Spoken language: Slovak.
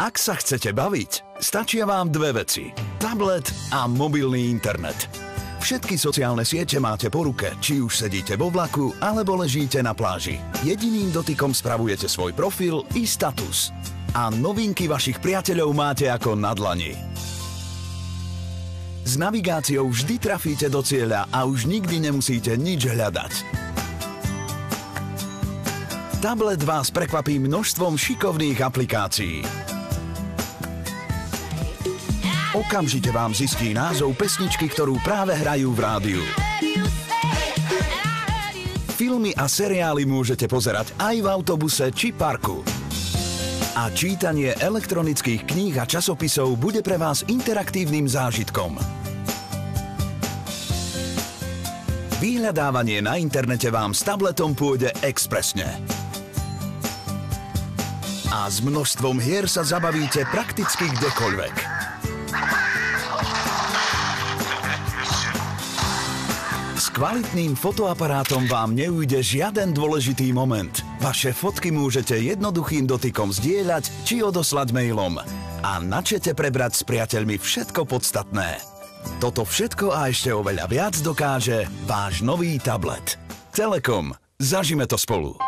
Ak sa chcete baviť, stačia vám dve veci. Tablet a mobilný internet. Všetky sociálne siete máte po ruke, či už sedíte vo vlaku, alebo ležíte na pláži. Jediným dotykom spravujete svoj profil i status. A novinky vašich priateľov máte ako na dlani. S navigáciou vždy trafíte do cieľa a už nikdy nemusíte nič hľadať. Tablet vás prekvapí množstvom šikovných aplikácií. Okamžite vám zistí názov pesničky, ktorú práve hrajú v rádiu. Filmy a seriály môžete pozerať aj v autobuse či parku. A čítanie elektronických kníh a časopisov bude pre vás interaktívnym zážitkom. Vyhľadávanie na internete vám s tabletom pôjde expresne. A s množstvom hier sa zabavíte prakticky kdekoľvek. S kvalitným fotoaparátom vám neujde žiaden dôležitý moment. Vaše fotky môžete jednoduchým dotykom zdieľať či odoslať mailom. A na čete prebrať s priateľmi všetko podstatné. Toto všetko a ešte oveľa viac dokáže váš nový tablet. Telekom. Zažime to spolu.